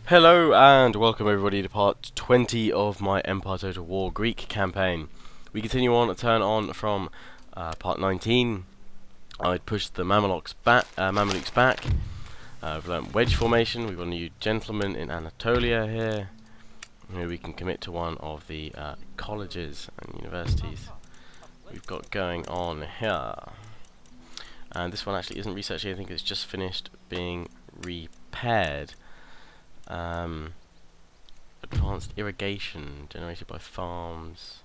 Hello and welcome everybody to part 20 of my Empire Total War Greek campaign. We continue on a turn on from part 19. I'd pushed the Mamelukes back. We've learnt wedge formation. We've got a new gentleman in Anatolia here. Here we can commit to one of the colleges and universities we've got going on here. And this one actually isn't researching anything, it's just finished being repaired. Advanced irrigation generated by farms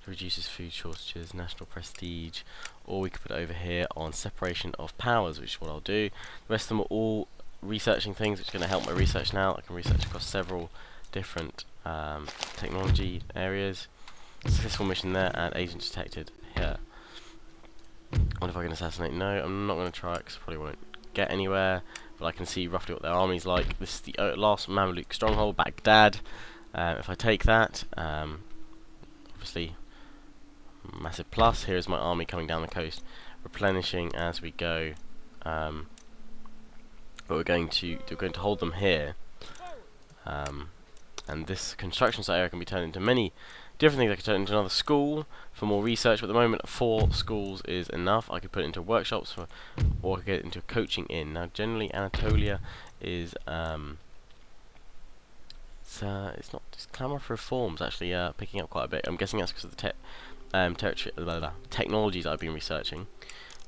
reduces food shortages, national prestige, or we could put it over here on separation of powers, which is what I'll do. The rest of them are all researching things, which is going to help my research now. I can research across several different technology areas. Successful mission there, and agent detected here. What if I can assassinate? No, I'm not going to try it because I probably won't get anywhere. But I can see roughly what their army's like. This is the last Mamluk stronghold, Baghdad. If I take that, obviously massive plus. Here is my army coming down the coast, replenishing as we go. But we're going to hold them here. And this construction site area can be turned into many different things. I could turn it into another school for more research, but at the moment 4 schools is enough. I could put it into workshops, or I could get it into a coaching inn. Now generally Anatolia is it's clamour for reforms actually picking up quite a bit. I'm guessing that's because of the technologies I've been researching.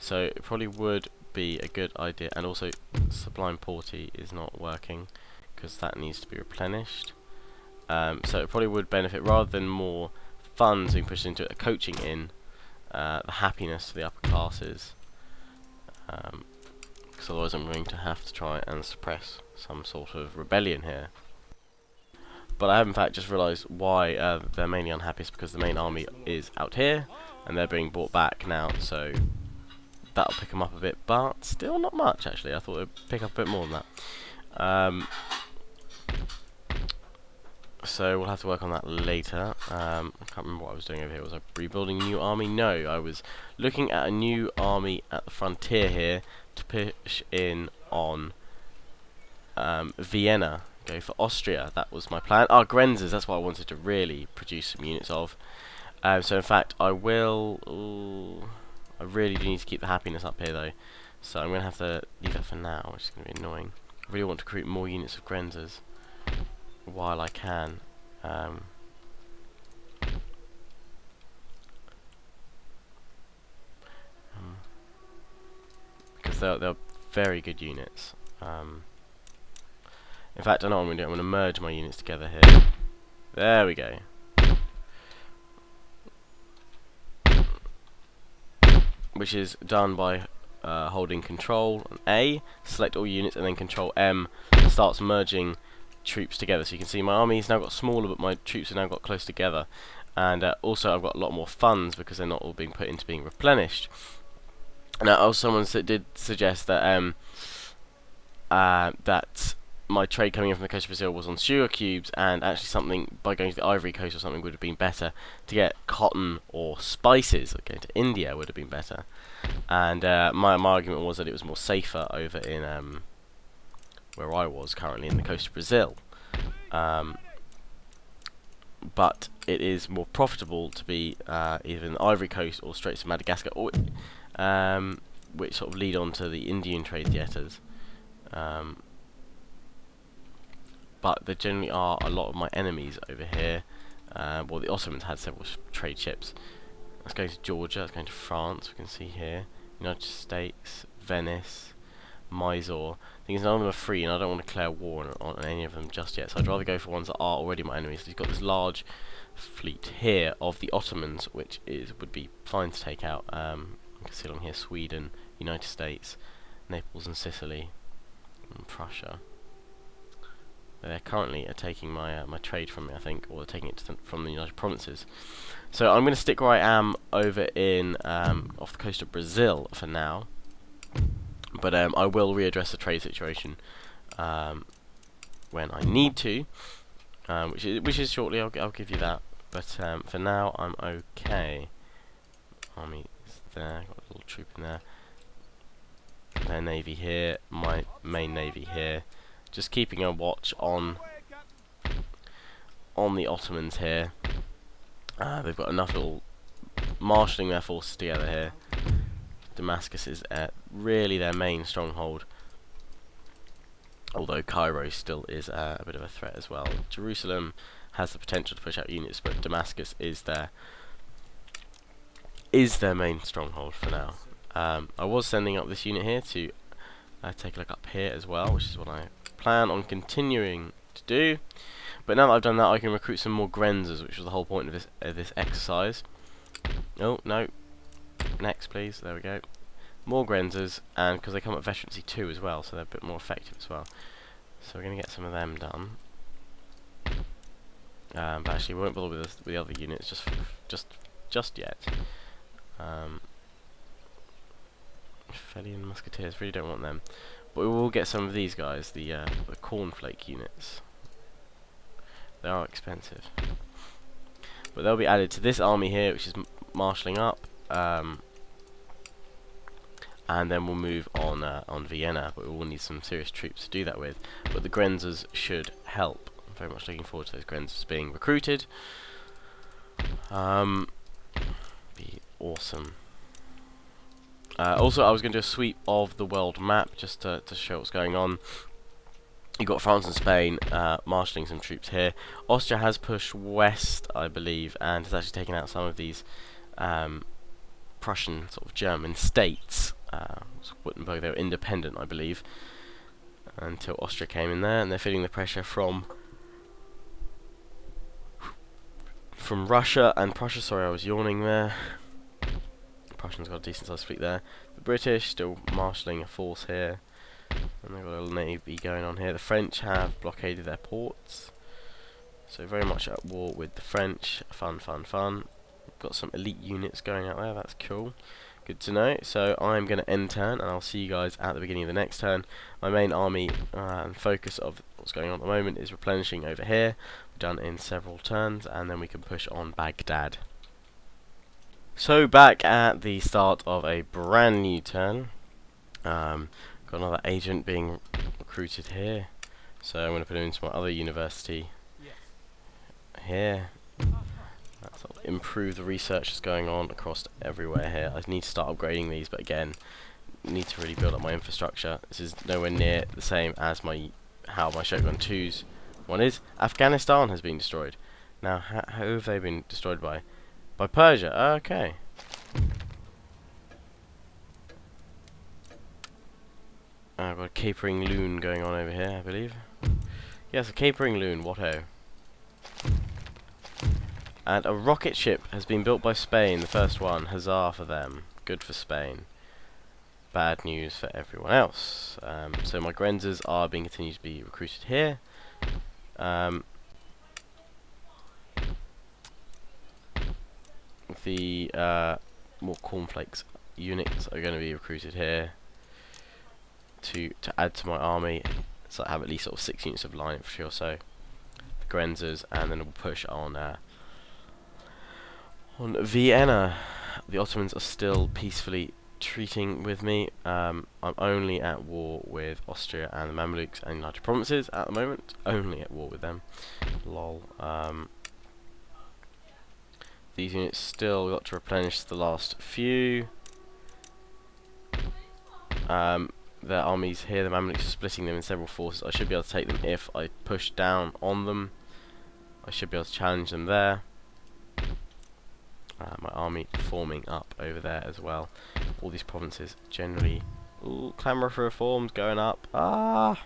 So it probably would be a good idea. And also Sublime Porty is not working because that needs to be replenished. So it probably would benefit, rather than more funds being pushed into a coaching in, the happiness to the upper classes, because otherwise I'm going to have to try and suppress some sort of rebellion here. But I have in fact just realised why they're mainly unhappy. Is because the main army is out here and they're being brought back now, so that'll pick them up a bit, but still not much actually. I thought it'd pick up a bit more than that. So we'll have to work on that later. I can't remember what I was doing over here. Was I rebuilding a new army? No, I was looking at a new army at the frontier here to push in on Vienna. Go for Austria. That was my plan. Grenzers, that's what I wanted to really produce some units of. So in fact, I will... I really do need to keep the happiness up here though. So I'm going to have to leave that for now, which is going to be annoying. I really want to recruit more units of Grenzers while I can. Because they're very good units. In fact, I know what I'm going to do. I'm going to merge my units together here. There we go. Which is done by holding Control and A, select all units, and then Control M starts merging troops together. So you can see my army's now got smaller, but my troops have now got close together. And also I've got a lot more funds because they're not all being put into being replenished. Now, also someone did suggest that that my trade coming in from the coast of Brazil was on sugar cubes, and actually something by going to the Ivory Coast or something would have been better. To get cotton or spices, or going to India would have been better. And my argument was that it was more safer over in where I was currently in the coast of Brazil. But it is more profitable to be either in the Ivory Coast or Straits of Madagascar, or which sort of lead on to the Indian trade theatres. But there generally are a lot of my enemies over here. Well, the Ottomans had several trade ships. Let's go to Georgia, let's go to France, we can see here. United States, Venice, Mysore. The thing is, none of them are free, and I don't want to declare war on any of them just yet, so I'd rather go for ones that are already my enemies. So you've got this large fleet here of the Ottomans, which would be fine to take out. You can see along here Sweden, United States, Naples and Sicily, and Prussia. They're currently taking my my trade from me, I think, or they're taking it from the United Provinces. So I'm going to stick where I am over in off the coast of Brazil for now. But I will readdress the trade situation when I need to, which is shortly. I'll give you that. But for now, I'm okay. Army is there. Got a little troop in there. Their navy here. My main navy here. just keeping a watch on the Ottomans here. They've got enough little marshalling their forces together here. Damascus is really their main stronghold, although Cairo still is a bit of a threat as well. Jerusalem has the potential to push out units, but Damascus is their main stronghold for now. I was sending up this unit here to take a look up here as well, which is what I plan on continuing to do. But now that I've done that, I can recruit some more Grenzers, which was the whole point of this exercise. Oh, no. Next, please. There we go. More Grenzers, and because they come at veterancy 2 as well, so they're a bit more effective as well. So we're going to get some of them done. But actually, we won't bother with the other units just yet. Felian Musketeers, really don't want them. But we will get some of these guys, the cornflake units. They are expensive. But they'll be added to this army here, which is marshalling up. And then we'll move on Vienna, but we will need some serious troops to do that with. But the Grenzers should help. I'm very much looking forward to those Grenzers being recruited. Be awesome. Also, I was going to do a sweep of the world map just to show what's going on. You've got France and Spain marshalling some troops here. Austria has pushed west, I believe, and has actually taken out some of these Prussian sort of German states. Wittenberg, they were independent, I believe, until Austria came in there, and they're feeling the pressure from Russia and Prussia. Sorry, I was yawning there. Prussians got a decent sized fleet there. The British still marshalling a force here, and they've got a little navy going on here. The French have blockaded their ports, so very much at war with the French. Fun. We've got some elite units going out there. That's cool. Good to know. So I'm going to end turn, and I'll see you guys at the beginning of the next turn. My main army and focus of what's going on at the moment is replenishing over here. We've done in several turns, and then we can push on Baghdad. So back at the start of a brand new turn. Got another agent being recruited here. So I'm going to put him into my other university here. Sort of improve the research that's going on across everywhere here. I need to start upgrading these, but again, need to really build up my infrastructure. This is nowhere near the same as how my Shogun 2's one is. Afghanistan has been destroyed. Now, how have they been destroyed by? By Persia. Okay. I've got a capering loon going on over here, I believe. Yes, a capering loon. What-ho. And a rocket ship has been built by Spain, the first one. Huzzah for them. Good for Spain. Bad news for everyone else. So my Grenzers are being continued to be recruited here. The more cornflakes units are going to be recruited here to add to my army. So I have at least sort of 6 units of line infantry or so. The Grenzers, and then we'll push on Vienna. The Ottomans are still peacefully treating with me. I'm only at war with Austria and the Mamluks and United Provinces at the moment. Only at war with them. Lol. These units still got to replenish the last few. Their armies here, the Mamluks are splitting them in several forces. I should be able to take them if I push down on them. I should be able to challenge them there. My army forming up over there as well. All these provinces generally. Ooh, clamour for reforms going up. I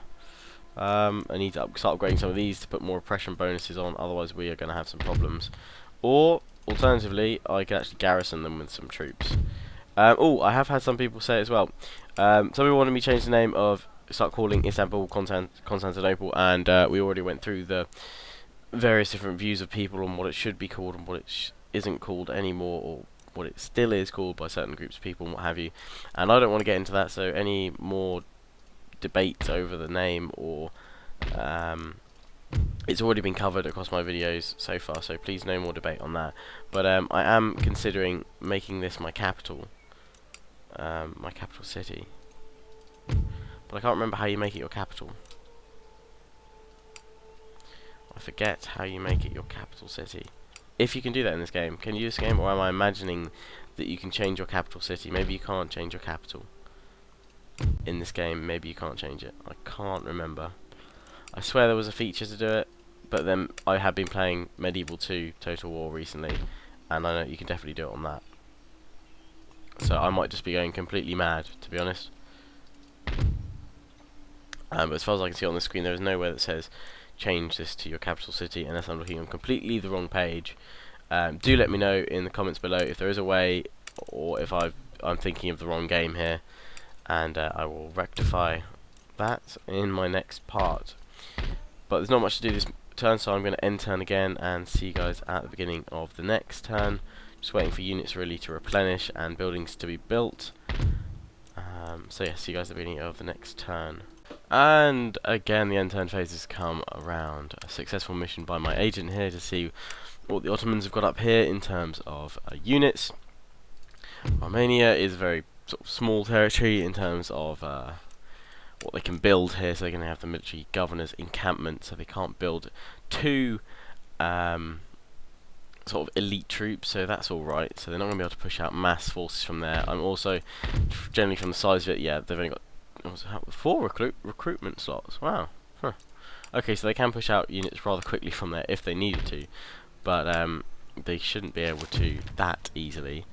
need to start upgrading some of these to put more oppression bonuses on, otherwise we are going to have some problems. Or, alternatively, I can actually garrison them with some troops. I have had some people say as well. Some people wanted me to change the name start calling Istanbul Constantinople, and we already went through the various different views of people on what it should be called and what it isn't called anymore, or what it still is called by certain groups of people and what have you. And I don't want to get into that, so any more debate over the name or it's already been covered across my videos so far, so please no more debate on that. But I am considering making this my capital city, but I can't remember how you make it your capital. I forget how you make it your capital city. If you can do that in this game. Can you do this game, or am I imagining that you can change your capital city? Maybe you can't change your capital in this game. Maybe you can't change it. I can't remember. I swear there was a feature to do it, but then I have been playing Medieval 2 Total War recently, and I know you can definitely do it on that. So I might just be going completely mad, to be honest. But as far as I can see on the screen, there is nowhere that says change this to your capital city, unless I'm looking on completely the wrong page. Do let me know in the comments below if there is a way, or if I'm thinking of the wrong game here, and I will rectify that in my next part. But there's not much to do this turn, so I'm going to end turn again and see you guys at the beginning of the next turn. Just waiting for units really to replenish and buildings to be built. So yeah, see you guys at the beginning of the next turn. And again, the end turn phase has come around. A successful mission by my agent here to see what the Ottomans have got up here in terms of units. Romania is a very sort of small territory in terms of what they can build here, so they're going to have the military governor's encampment, so they can't build too sort of elite troops, so that's alright. So they're not going to be able to push out mass forces from there. I'm also, generally from the size of it, yeah, they've only got 4 recruitment slots. Wow. Huh. Okay, so they can push out units rather quickly from there if they needed to, but they shouldn't be able to that easily.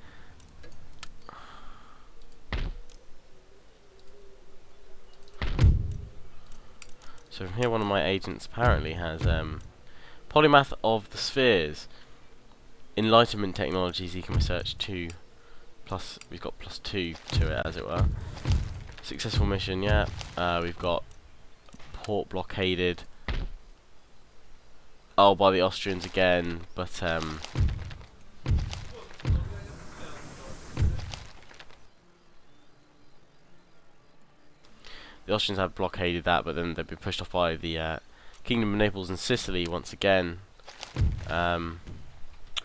So from here, one of my agents apparently has Polymath of the Spheres. Enlightenment technologies he can research 2 plus, we've got +2 to it, as it were. Successful mission, yeah. We've got port blockaded. Oh, by the Austrians again, but the Austrians have blockaded that, but then they've been pushed off by the Kingdom of Naples and Sicily once again.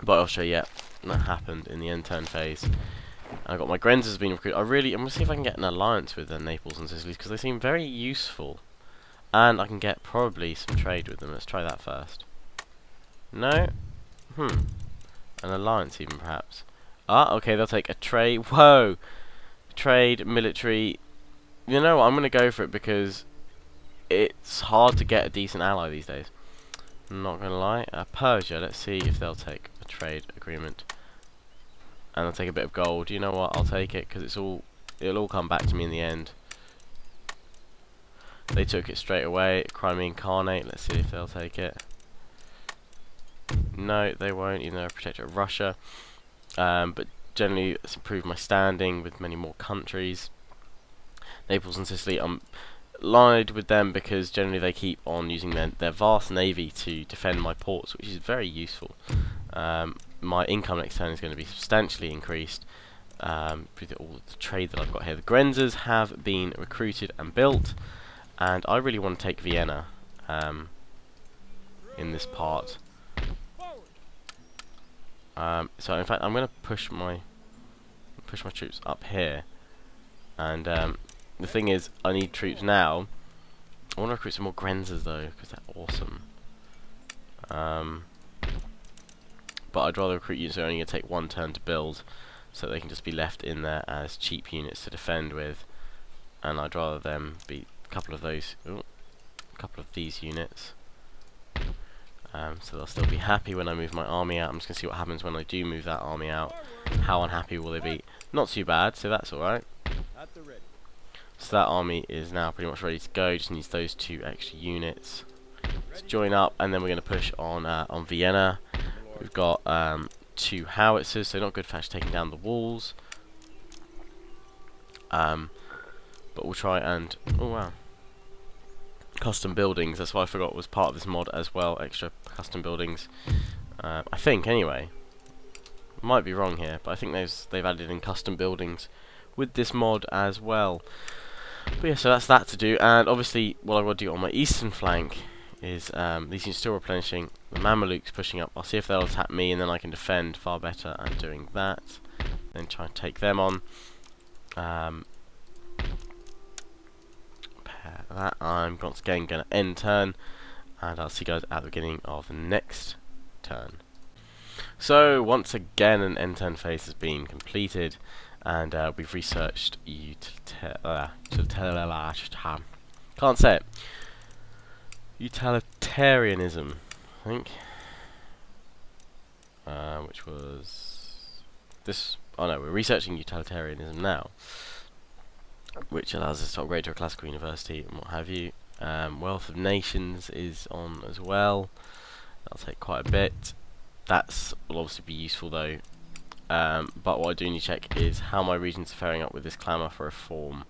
But I'll show you, yeah, that happened in the end turn phase. I got my Grenzers being recruited. I'm going to see if I can get an alliance with Naples and Sicily, because they seem very useful. And I can get probably some trade with them. Let's try that first. No? An alliance even, perhaps. Ah, okay, they'll take a trade. Whoa! Trade, military. You know what, I'm going to go for it, because it's hard to get a decent ally these days. I'm not going to lie. Persia, let's see if they'll take a trade agreement. And I'll take a bit of gold. You know what, I'll take it, because it'll all come back to me in the end. They took it straight away. Crimean Khanate, let's see if they'll take it. No, they won't, even though I'm a protector of Russia. But generally, it's improved my standing with many more countries. Naples and Sicily, I'm allied with them because generally they keep on using their vast navy to defend my ports, which is very useful. My income next turn is going to be substantially increased with all the trade that I've got here. The Grenzers have been recruited and built, and I really want to take Vienna in this part. So in fact, I'm going to push my troops up here, and the thing is, I need troops now. I want to recruit some more Grenzers though, because they're awesome. But I'd rather recruit units that are only going to take 1 turn to build, so they can just be left in there as cheap units to defend with. And I'd rather them be a couple of those, a couple of these units. So they'll still be happy when I move my army out. I'm just going to see what happens when I do move that army out. How unhappy will they be? Not too bad, so that's alright. So that army is now pretty much ready to go. Just needs those 2 extra units. Let's join up, and then we're going to push on Vienna. We've got 2 howitzers, so not good for actually taking down the walls. But we'll try and... oh wow. Custom buildings, that's what I forgot was part of this mod as well. Extra custom buildings. I think, anyway. Might be wrong here, but I think they've added in custom buildings with this mod as well. But yeah, so that's that to do, and obviously what I've got to do on my eastern flank is these units still replenishing, the Mamelukes pushing up. I'll see if they'll attack me, and then I can defend far better at doing that. Then try and take them on. Pair that. I'm once again going to end turn, and I'll see you guys at the beginning of the next turn. So once again an end turn phase has been completed, and we've researched can't say it. Utilitarianism, I think. Which was this. Oh no, we're researching utilitarianism now, which allows us to upgrade to a classical university and what have you. Wealth of nations is on as well. That'll take quite a bit. That's will obviously be useful though. But what I do need to check is how my regions are faring up with this clamour for reform,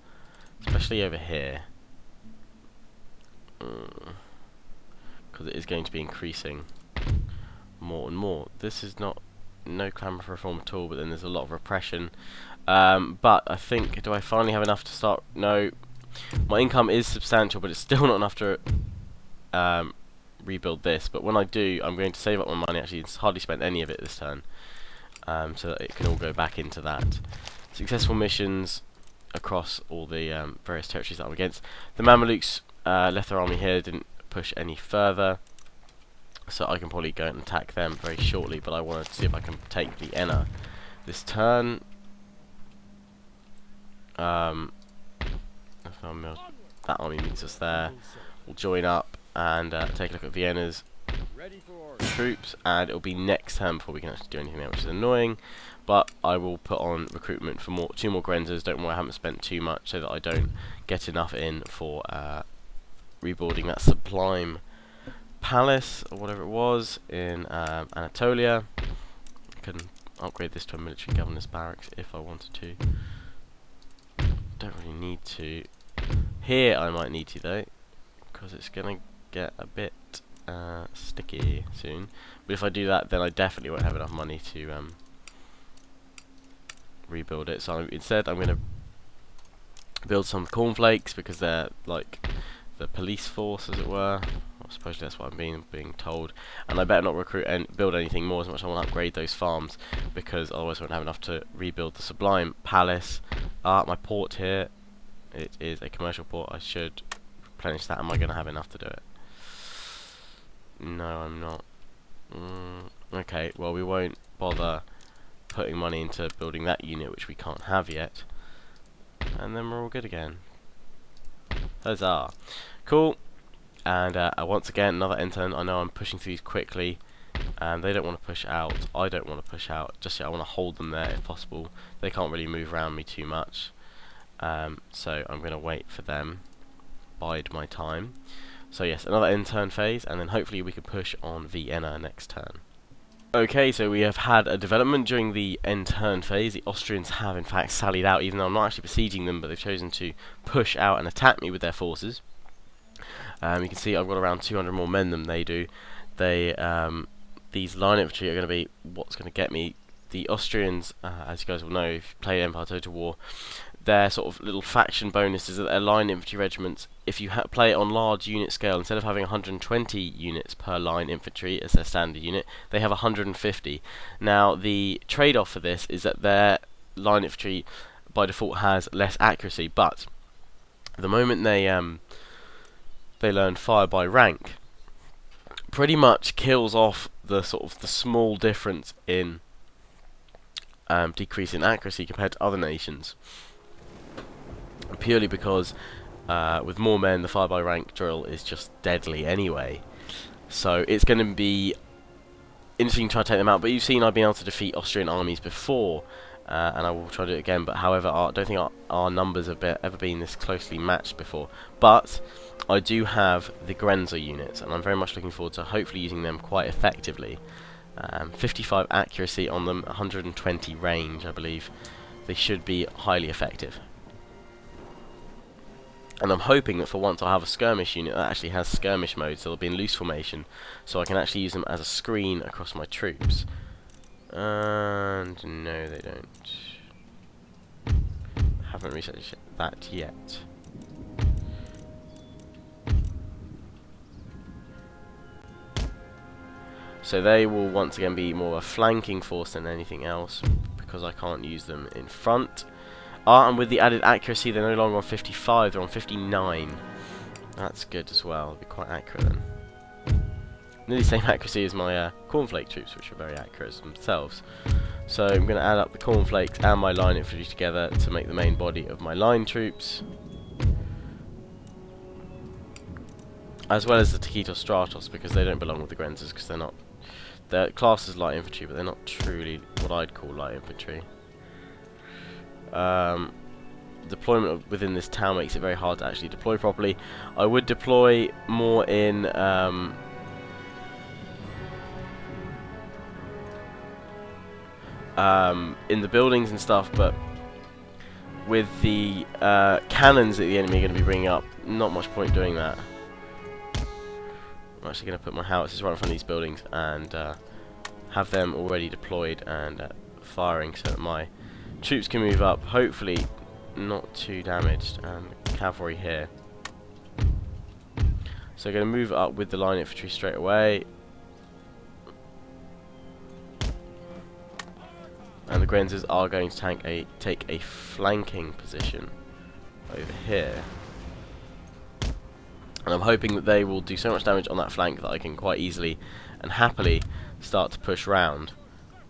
especially over here, because it is going to be increasing more and more. This is no clamour for reform at all, but then there's a lot of repression. But I think, do I finally have enough to start? No, my income is substantial, but it's still not enough to rebuild this. But when I do, I'm going to save up my money. Actually, it's hardly spent any of it this turn, so that it can all go back into that. Successful missions across all the various territories that I'm against. The Mamelukes left their army here, didn't push any further, so I can probably go and attack them very shortly, but I want to see if I can take Vienna this turn. That army meets us there. We'll join up and take a look at Vienna's troops, and it'll be next turn before we can actually do anything there, which is annoying, but I will put on recruitment for two more Grenzers. Don't worry, I haven't spent too much, so that I don't get enough in for rebuilding that sublime palace or whatever it was in Anatolia. I can upgrade this to a military governor's barracks if I wanted to. Don't really need to. Here I might need to though, because it's gonna get a bit sticky soon. But if I do that, then I definitely won't have enough money to rebuild it. So instead I'm gonna build some cornflakes, because they're like the police force, as it were. Well, supposedly that's what I'm being told. And I better not recruit and build anything more, as much as I want to upgrade those farms, because otherwise I won't have enough to rebuild the sublime palace. My port here, it is a commercial port. I should replenish that. Am I going to have enough to do it? No, I'm not. Okay, well, we won't bother putting money into building that unit, which we can't have yet. And then we're all good again. Huzzah. Cool. And once again, another end turn. I know I'm pushing through these quickly. They don't want to push out. I don't want to push out. Just yet, I want to hold them there if possible. They can't really move around me too much. So I'm going to wait for them. Bide my time. So yes, another end turn phase, and then hopefully we can push on Vienna next turn. Okay, so we have had a development during the end turn phase. The Austrians have in fact sallied out, even though I'm not actually besieging them, but they've chosen to push out and attack me with their forces. You can see I've got around 200 more men than they do. These line infantry are going to be what's going to get me. The Austrians, as you guys will know if you play Empire Total War, their sort of little faction bonus is that their line infantry regiments, if you play it on large unit scale, instead of having 120 units per line infantry as their standard unit, they have 150. Now, the trade-off for this is that their line infantry by default has less accuracy, but the moment they learn fire by rank, pretty much kills off the sort of the small difference in decrease in accuracy compared to other nations. Purely because with more men, the fire by rank drill is just deadly anyway. So it's going to be interesting to try to take them out. But you've seen I've been able to defeat Austrian armies before, and I will try to do it again. But however, I don't think our numbers have ever been this closely matched before. But I do have the Grenzer units, and I'm very much looking forward to hopefully using them quite effectively. 55 accuracy on them, 120 range, I believe. They should be highly effective. And I'm hoping that for once I'll have a skirmish unit that actually has skirmish mode, so they'll be in loose formation, so I can actually use them as a screen across my troops. And no, they don't. Haven't researched that yet. So they will once again be more a flanking force than anything else, because I can't use them in front. And with the added accuracy, they're no longer on 55, they're on 59. That's good as well, it'll be quite accurate then. nearly the same accuracy as my cornflake troops, which are very accurate themselves. So I'm going to add up the cornflakes and my line infantry together to make the main body of my line troops, as well as the Taquitos Stratos, because they don't belong with the Grenzers, because they're classed as light infantry, but they're not truly what I'd call light infantry. Deployment within this town makes it very hard to actually deploy properly. I would deploy more in the buildings and stuff, but with the cannons that the enemy are going to be bringing up, not much point doing that. I'm actually going to put my howitzers right in front of these buildings and have them already deployed and firing, so that my troops can move up, hopefully not too damaged, and cavalry here. So I'm going to move up with the line infantry straight away, and the Grenzers are going to take a flanking position over here, and I'm hoping that they will do so much damage on that flank that I can quite easily and happily start to push round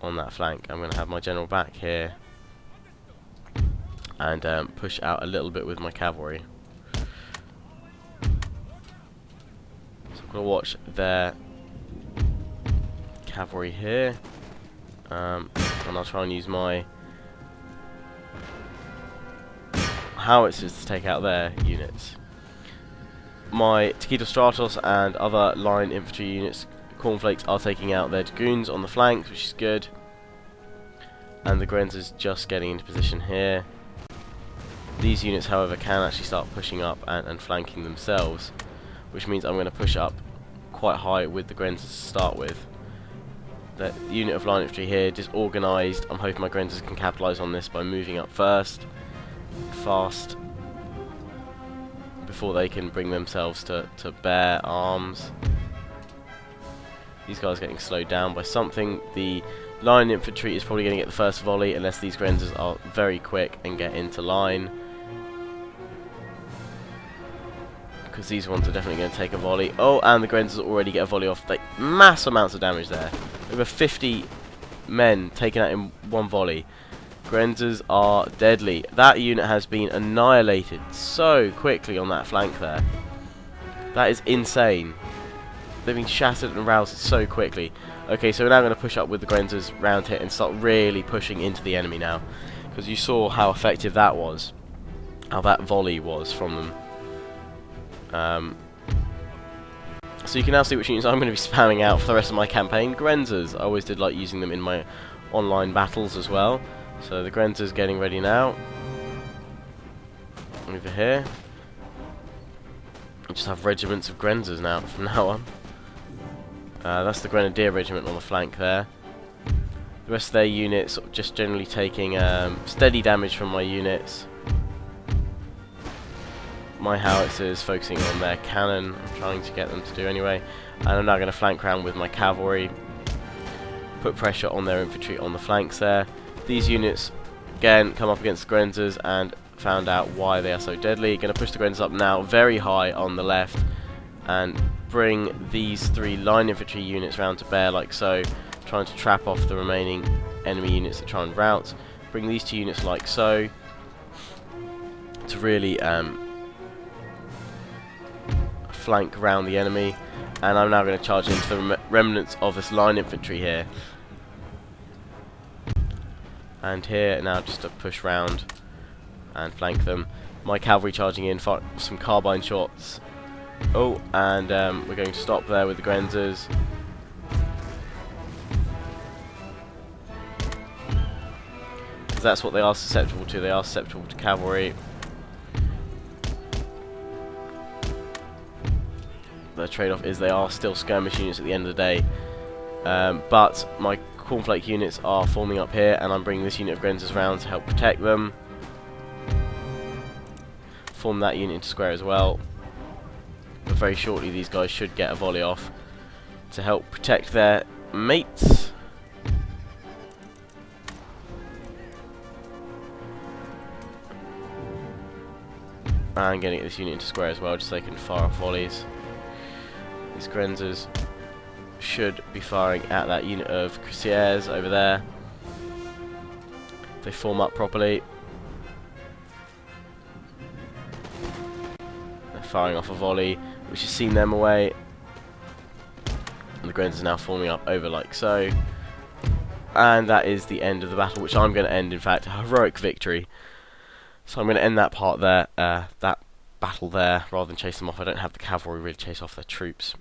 on that flank. I'm going to have my general back here and push out a little bit with my cavalry. So I'm going to watch their cavalry here, and I'll try and use my howitzers to take out their units. My Taquitos Stratos and other line infantry units, cornflakes, are taking out their dragoons on the flanks, which is good, and the Grenzers just getting into position here. These units, however, can actually start pushing up and flanking themselves, which means I'm going to push up quite high with the Grenzers to start with. The unit of line infantry here, disorganised. I'm hoping my Grenzers can capitalise on this by moving up fast, before they can bring themselves to bear arms. These guys are getting slowed down by something. The line infantry is probably going to get the first volley unless these Grenzers are very quick and get into line, because these ones are definitely going to take a volley. Oh, and the Grenzers already get a volley off. Like, mass amounts of damage there. Over 50 men taken out in one volley. Grenzers are deadly. That unit has been annihilated so quickly on that flank there. That is insane. They've been shattered and roused so quickly. Okay, so we're now going to push up with the Grenzers round here and start really pushing into the enemy now, because you saw how effective that was, how that volley was from them. So you can now see which units I'm going to be spamming out for the rest of my campaign. Grenzers, I always did like using them in my online battles as well. So the Grenzers getting ready now. Over here. I just have regiments of Grenzers now from now on. That's the Grenadier regiment on the flank there. The rest of their units just generally taking steady damage from my units. My howitzers focusing on their cannon, I'm trying to get them to do anyway. And I'm now going to flank round with my cavalry, put pressure on their infantry on the flanks there. These units again come up against the Grenzers and found out why they are so deadly. Going to push the Grenzers up now very high on the left and bring these three line infantry units round to bear like so, trying to trap off the remaining enemy units that try and rout. Bring these two units like so to really flank round the enemy, and I'm now going to charge into the remnants of this line infantry here. And here now just to push round and flank them. My cavalry charging in for some carbine shots. Oh, and we're going to stop there with the Grenzers. Because that's what they are susceptible to. They are susceptible to cavalry. The trade-off is they are still skirmish units at the end of the day. But my cornflake units are forming up here, and I'm bringing this unit of Grenzers round to help protect them. Form that unit into square as well. But very shortly these guys should get a volley off to help protect their mates. And getting this unit into square as well, just so they can fire off volleys. These Grenzers should be firing at that unit of cuirassiers over there. If they form up properly. They're firing off a volley, which has seen them away. And the Grens are now forming up over like so. And that is the end of the battle, which I'm going to end, in fact, a heroic victory. So I'm going to end that part there, that battle there, rather than chase them off. I don't have the cavalry really chase off their troops,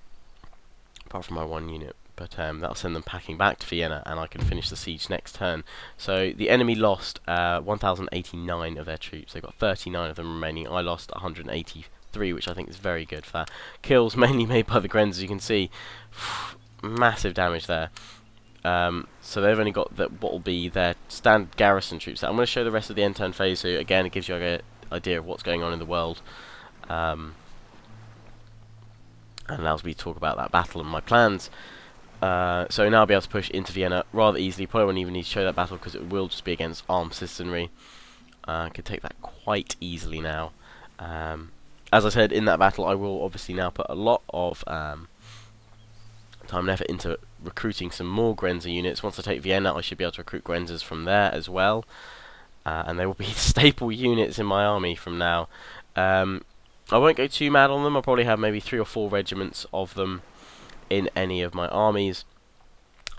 apart from my one unit. But that'll send them packing back to Vienna, and I can finish the siege next turn. So the enemy lost 1,089 of their troops. They've got 39 of them remaining. I lost 183, which I think is very good for that. Kills mainly made by the Grens, as you can see. Massive damage there. So they've only got what will be their standard garrison troops. I'm going to show the rest of the end turn phase, so again it gives you an idea of what's going on in the world, and allows me to talk about that battle and my plans. So now I'll be able to push into Vienna rather easily. Probably won't even need to show that battle because it will just be against armed citizenry. I can take that quite easily now. As I said, in that battle I will obviously now put a lot of time and effort into recruiting some more Grenzer units. Once I take Vienna, I should be able to recruit Grenzers from there as well, and they will be staple units in my army from now. I won't go too mad on them. I'll probably have maybe 3 or 4 regiments of them in any of my armies,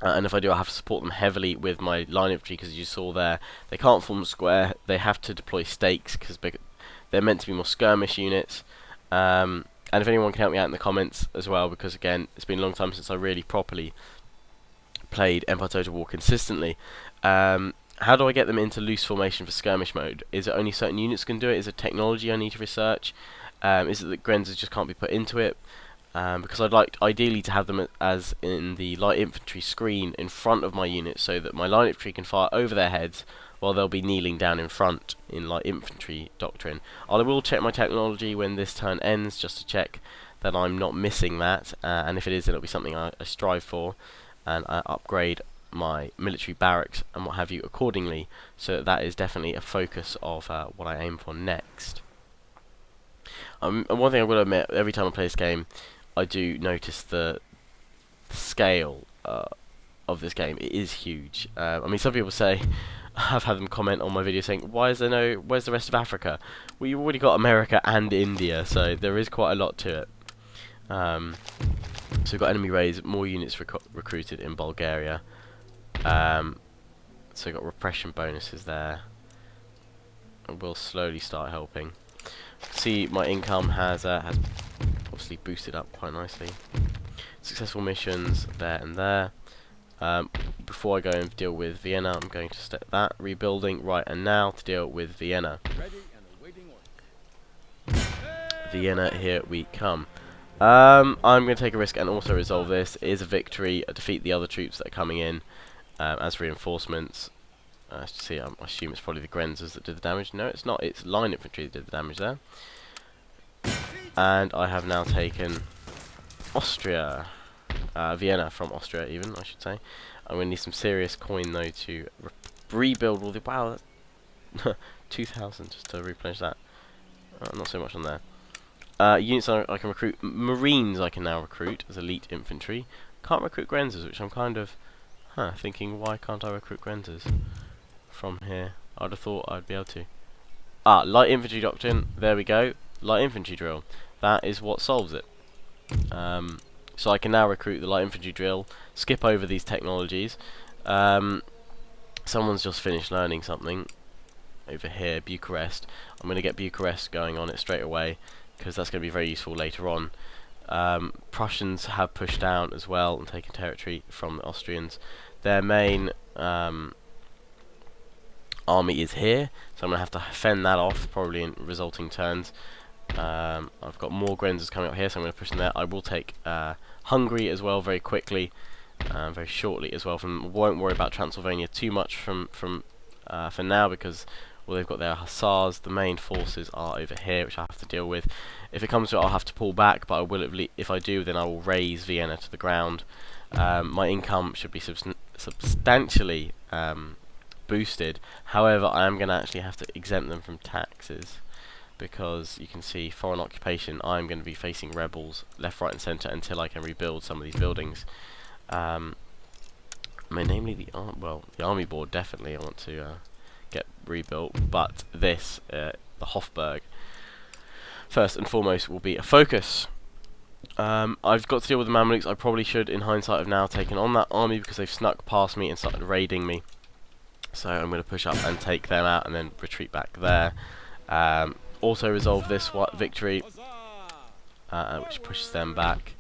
and if I do, I'll have to support them heavily with my line infantry, because as you saw there, they can't form a square. They have to deploy stakes because they're meant to be more skirmish units. And if anyone can help me out in the comments as well, because again, it's been a long time since I really properly played Empire Total War consistently. How do I get them into loose formation for skirmish mode? Is it only certain units can do it? Is it technology I need to research? Is it that Grenzers just can't be put into it? Because I'd like ideally to have them as in the light infantry screen in front of my units, so that my line infantry can fire over their heads while they'll be kneeling down in front in light infantry doctrine. I will check my technology when this turn ends, just to check that I'm not missing that, and if it is, then it'll be something I strive for, and I upgrade my military barracks and what have you accordingly. So that is definitely a focus of what I aim for next. And one thing I've got to admit, every time I play this game, I do notice the scale of this game. It is huge. I mean, some people say, I've had them comment on my video saying, where's the rest of Africa? Well, you've already got America and India, so there is quite a lot to it. So we've got enemy raids, more units recruited in Bulgaria. So we've got repression bonuses there. And we'll slowly start helping. See, my income has obviously boosted up quite nicely. Successful missions there and there. Before I go and deal with Vienna, I'm going to start that rebuilding right and now to deal with Vienna. Vienna, here we come. I'm going to take a risk and also resolve this. It is a victory. Defeat the other troops that are coming in as reinforcements. See, I assume it's probably the Grenzers that did the damage. No, it's not. It's line infantry that did the damage there. And I have now taken Austria. Vienna from Austria, even, I should say. I'm going to need some serious coin, though, to rebuild all the... Wow, that's 2,000 just to replenish that. Not so much on there. Units I can recruit. Marines I can now recruit as elite infantry. Can't recruit Grenzers, which I'm kind of thinking, why can't I recruit Grenzers from here? I'd have thought I'd be able to. Light infantry doctrine. There we go. Light infantry drill. That is what solves it. So I can now recruit the light infantry drill, skip over these technologies. Someone's just finished learning something over here, Bucharest. I'm going to get Bucharest going on it straight away, because that's going to be very useful later on. Prussians have pushed down as well and taken territory from the Austrians. Their main army is here, so I'm going to have to fend that off, probably in resulting turns. I've got more Grenzers coming up here, so I'm going to push them there. I will take Hungary as well very quickly, very shortly as well. Won't worry about Transylvania too much for now, because well, they've got their hussars. The main forces are over here, which I have to deal with. If it comes to it, I'll have to pull back, but I will if I do, then I will raise Vienna to the ground. My income should be substantially boosted. However, I am going to actually have to exempt them from taxes, because you can see foreign occupation. I'm going to be facing rebels left, right and centre until I can rebuild some of these buildings. namely the army board. Definitely, I want to get rebuilt, but this, the Hofburg, first and foremost, will be a focus. I've got to deal with the Mamluks. I probably should, in hindsight, have now taken on that army because they've snuck past me and started raiding me. So I'm going to push up and take them out and then retreat back there. Also resolve this victory, which pushes them back.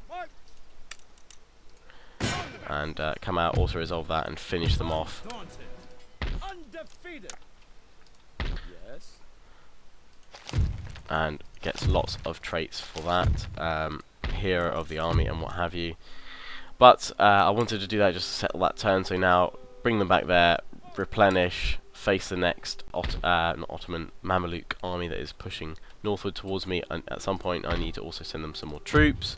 And come out, also resolve that and finish them off. And gets lots of traits for that. Hero of the army and what have you. But I wanted to do that just to settle that turn, so now bring them back there, replenish, face the next not Ottoman, Mameluke army that is pushing northward towards me, and at some point I need to also send them some more troops.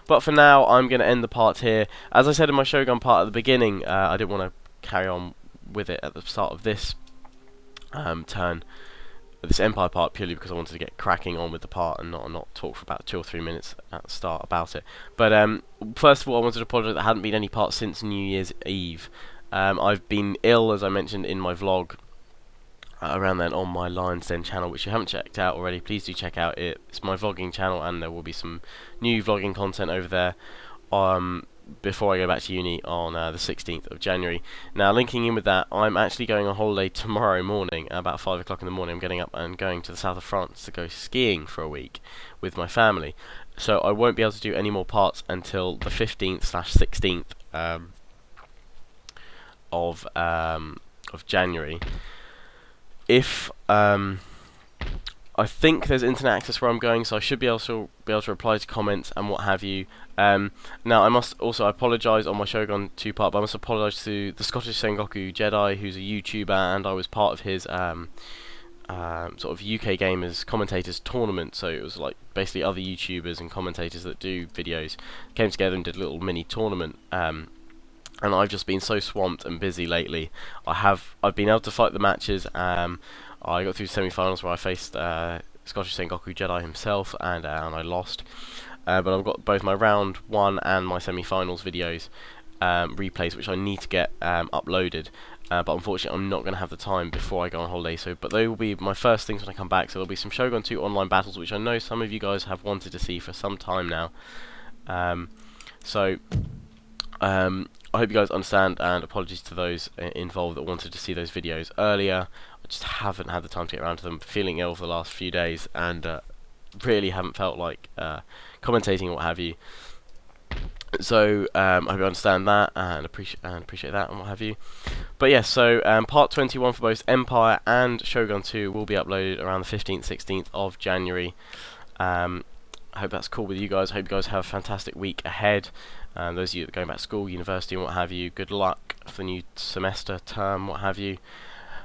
But for now, I'm going to end the part here. As I said in my Shogun part at the beginning, I didn't want to carry on with it at the start of this turn, this Empire part, purely because I wanted to get cracking on with the part and not talk for about 2 or 3 minutes at the start about it. But first of all, I wanted to apologise that there hadn't been any parts since New Year's Eve. I've been ill, as I mentioned in my vlog around then on my Lion's Den channel, which you haven't checked out already. Please do check out it. It's my vlogging channel, and there will be some new vlogging content over there before I go back to uni on the 16th of January. Now, linking in with that, I'm actually going on holiday tomorrow morning, about 5 o'clock in the morning. I'm getting up and going to the south of France to go skiing for a week with my family. So I won't be able to do any more parts until the 15th/16th of January. If I think there's internet access where I'm going, so I should be able to reply to comments and what have you. Now, I must also apologise on my Shogun 2 part, but I must apologise to the Scottish Sengoku Jedi, who's a YouTuber, and I was part of his sort of UK Gamers Commentators Tournament. So it was like basically other YouTubers and commentators that do videos came together and did a little mini tournament. And I've just been so swamped and busy lately. I've been able to fight the matches. I got through semi-finals where I faced Scottish Sengoku Jedi himself, and I lost. But I've got both my round 1 and my semi-finals videos replays, which I need to get uploaded. But unfortunately, I'm not going to have the time before I go on holiday. But they will be my first things when I come back. So there'll be some Shogun 2 online battles, which I know some of you guys have wanted to see for some time now. I hope you guys understand, and apologies to those involved that wanted to see those videos earlier. I just haven't had the time to get around to them. Feeling ill for the last few days, and really haven't felt like commentating or what have you. So I hope you understand that and appreciate that and what have you. But yes, so part 21 for both Empire and Shogun 2 will be uploaded around the 15th, 16th of January. I hope that's cool with you guys. I hope you guys have a fantastic week ahead. Those of you that are going back to school, university and what have you, good luck for the new semester, term, what have you.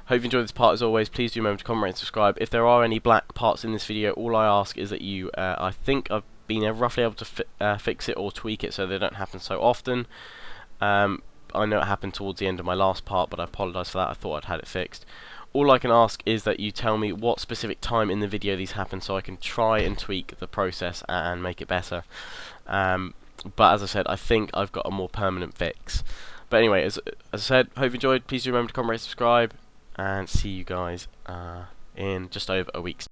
Hope you enjoyed this part as always. Please do remember to comment and subscribe. If there are any black parts in this video, all I ask is that you, I think I've been roughly able to fix it or tweak it so they don't happen so often. I know it happened towards the end of my last part, but I apologise for that. I thought I'd had it fixed. All I can ask is that you tell me what specific time in the video these happen so I can try and tweak the process and make it better. But as I said, I think I've got a more permanent fix. But anyway, as I said, hope you enjoyed. Please do remember to comment, rate, subscribe, and see you guys in just over a week's